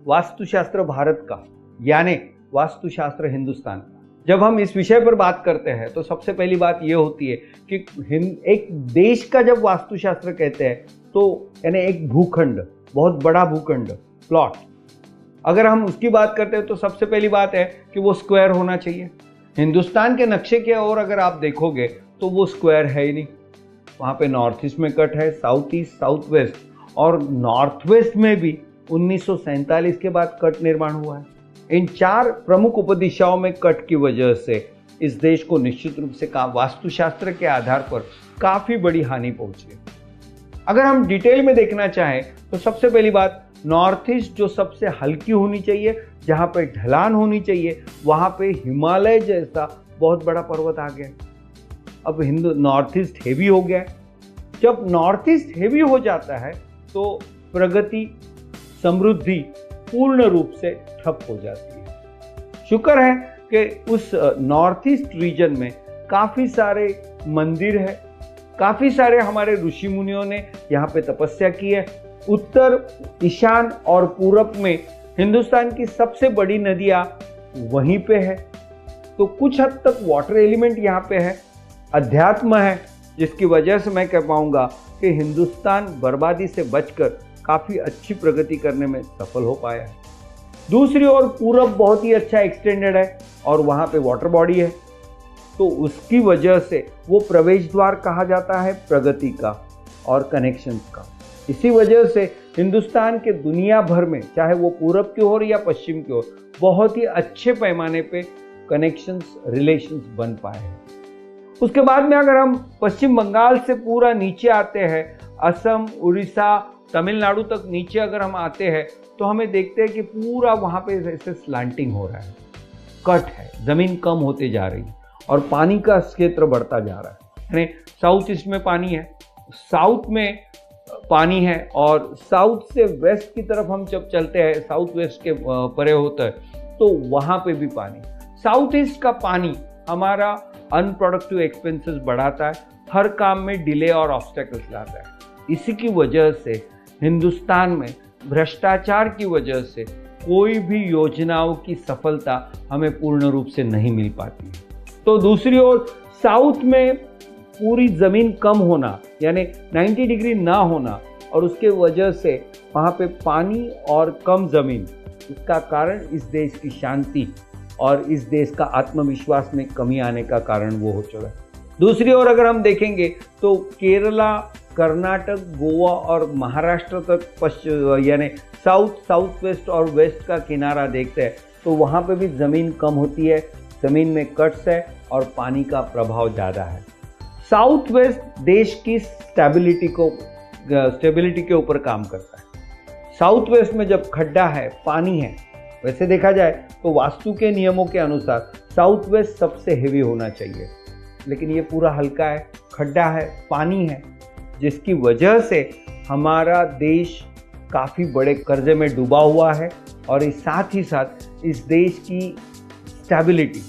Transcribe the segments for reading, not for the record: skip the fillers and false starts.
वास्तुशास्त्र भारत का यानी वास्तुशास्त्र हिंदुस्तान का। जब हम इस विषय पर बात करते हैं तो सबसे पहली बात यह होती है कि एक देश का जब वास्तुशास्त्र कहते हैं तो यानी एक भूखंड, बहुत बड़ा भूखंड, प्लॉट, अगर हम उसकी बात करते हैं तो सबसे पहली बात है कि वो स्क्वायर होना चाहिए। हिंदुस्तान के नक्शे के और अगर आप देखोगे तो वो स्क्वायर है ही नहीं। वहाँ पे नॉर्थ ईस्ट में कट है, साउथ ईस्ट, साउथ वेस्ट, और नॉर्थ वेस्ट में भी 1947 के बाद कट निर्माण हुआ है। इन 4 प्रमुख उपदिशाओं में कट की वजह से इस देश को निश्चित रूप से वास्तुशास्त्र के आधार पर काफी बड़ी हानि पहुंची है। अगर हम डिटेल में देखना चाहें तो सबसे पहली बात, नॉर्थ ईस्ट जो सबसे हल्की होनी चाहिए, जहां पे ढलान होनी चाहिए, वहां पे हिमालय जैसा बहुत बड़ा पर्वत आ गया। अब नॉर्थ ईस्ट हेवी हो गया है। जब नॉर्थ ईस्ट हेवी हो जाता है तो प्रगति, समृद्धि पूर्ण रूप से ठप हो जाती है। शुक्र है कि उस नॉर्थ ईस्ट रीजन में काफी सारे मंदिर है, काफी सारे हमारे ऋषि मुनियों ने यहाँ पे तपस्या की है। उत्तर, ईशान और पूरब में हिंदुस्तान की सबसे बड़ी नदियां वहीं पे है, तो कुछ हद तक वाटर एलिमेंट यहाँ पे है, अध्यात्म है, जिसकी वजह से मैं कह पाऊंगा कि हिंदुस्तान बर्बादी से बचकर काफी अच्छी प्रगति करने में सफल हो पाया है। दूसरी ओर पूरब बहुत ही अच्छा एक्सटेंडेड है और वहां पे वाटर बॉडी है, तो उसकी वजह से वो प्रवेश द्वार कहा जाता है प्रगति का और कनेक्शंस का। इसी वजह से हिंदुस्तान के दुनिया भर में, चाहे वो पूरब की ओर या पश्चिम की ओर, बहुत ही अच्छे पैमाने पे कनेक्शंस, रिलेशंस बन पाए हैं। उसके बाद में अगर हम पश्चिम बंगाल से पूरा नीचे आते हैं, असम, उड़ीसा, तमिलनाडु तक नीचे अगर हम आते हैं तो हमें देखते हैं कि पूरा वहाँ पे ऐसे स्लैंटिंग हो रहा है, कट है, जमीन कम होते जा रही है और पानी का क्षेत्र बढ़ता जा रहा है। यानी साउथ ईस्ट में पानी है, साउथ में पानी है, और साउथ से वेस्ट की तरफ हम जब चलते हैं, साउथ वेस्ट के परे होता है, तो वहाँ पे भी पानी। साउथ ईस्ट का पानी हमारा अनप्रोडक्टिव एक्सपेंसेस बढ़ाता है, हर काम में डिले और ऑब्स्टेकल्स लाता है। इसी की वजह से हिंदुस्तान में भ्रष्टाचार की वजह से कोई भी योजनाओं की सफलता हमें पूर्ण रूप से नहीं मिल पाती। तो दूसरी ओर साउथ में पूरी जमीन कम होना, यानी 90 डिग्री ना होना, और उसके वजह से वहाँ पे पानी और कम जमीन, इसका कारण इस देश की शांति और इस देश का आत्मविश्वास में कमी आने का कारण वो हो चुका है। दूसरी ओर अगर हम देखेंगे तो केरला, कर्नाटक, गोवा और महाराष्ट्र तक पश्चिम यानी साउथ वेस्ट और वेस्ट का किनारा देखते हैं तो वहाँ पे भी ज़मीन कम होती है, ज़मीन में कट्स है और पानी का प्रभाव ज़्यादा है। साउथ वेस्ट देश की स्टेबिलिटी के ऊपर काम करता है। साउथ वेस्ट में जब खड्डा है, पानी है, वैसे देखा जाए तो वास्तु के नियमों के अनुसार साउथ वेस्ट सबसे हेवी होना चाहिए, लेकिन ये पूरा हल्का है, खड्डा है, पानी है, जिसकी वजह से हमारा देश काफ़ी बड़े कर्जे में डूबा हुआ है और इस साथ ही साथ इस देश की स्टेबिलिटी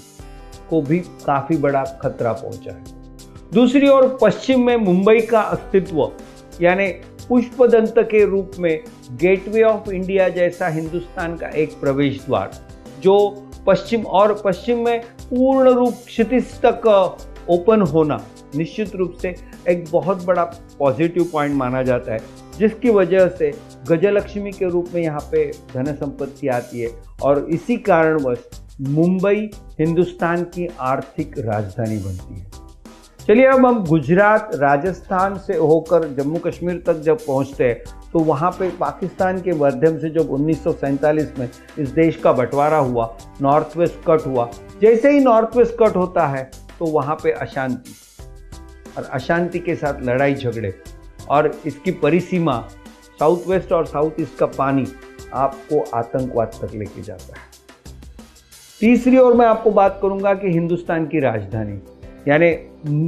को भी काफ़ी बड़ा खतरा पहुंचा है। दूसरी ओर पश्चिम में मुंबई का अस्तित्व, यानी पुष्पदंत के रूप में गेटवे ऑफ इंडिया जैसा हिंदुस्तान का एक प्रवेश द्वार, जो पश्चिम में पूर्ण रूप क्षितिज तक ओपन होना निश्चित रूप से एक बहुत बड़ा पॉजिटिव पॉइंट माना जाता है, जिसकी वजह से गजलक्ष्मी के रूप में यहाँ पे धन संपत्ति आती है और इसी कारणवश मुंबई हिंदुस्तान की आर्थिक राजधानी बनती है। चलिए अब हम गुजरात, राजस्थान से होकर जम्मू कश्मीर तक जब पहुँचते हैं तो वहाँ पे पाकिस्तान के माध्यम से जब 1947 में इस देश का बंटवारा हुआ, नॉर्थ वेस्ट कट हुआ। जैसे ही नॉर्थ वेस्ट कट होता है तो वहाँ पे अशांति और अशांति के साथ लड़ाई झगड़े और इसकी परिसीमा साउथ वेस्ट और साउथ ईस्ट का पानी आपको आतंकवाद तक लेके जाता है। तीसरी ओर मैं आपको बात करूंगा कि हिंदुस्तान की राजधानी, यानी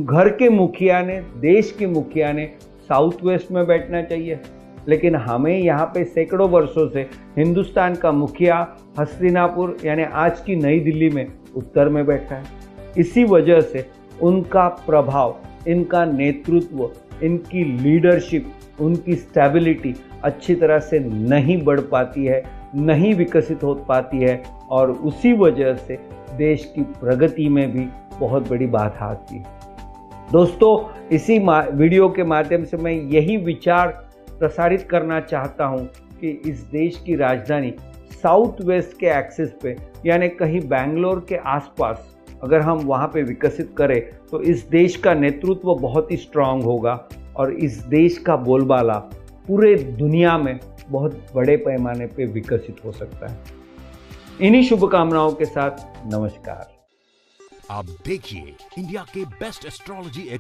घर के मुखिया ने, देश के मुखिया ने साउथ वेस्ट में बैठना चाहिए, लेकिन हमें यहाँ पे सैकड़ों वर्षों से हिंदुस्तान का मुखिया हस्तिनापुर यानी आज की नई दिल्ली में उत्तर में बैठा है। इसी वजह से उनका प्रभाव, इनका नेतृत्व, इनकी लीडरशिप, उनकी स्टेबिलिटी अच्छी तरह से नहीं बढ़ पाती है नहीं विकसित हो पाती है और उसी वजह से देश की प्रगति में भी बहुत बड़ी बाधा आती है। दोस्तों, इसी वीडियो के माध्यम से मैं यही विचार प्रसारित करना चाहता हूं कि इस देश की राजधानी साउथ वेस्ट के एक्सिस पे, यानी कहीं बैंगलोर के आसपास अगर हम वहाँ पे विकसित करें तो इस देश का नेतृत्व बहुत ही स्ट्रांग होगा और इस देश का बोलबाला पूरे दुनिया में बहुत बड़े पैमाने पे विकसित हो सकता है। इन्हीं शुभकामनाओं के साथ नमस्कार। आप देखिए इंडिया के बेस्ट एस्ट्रोलॉजी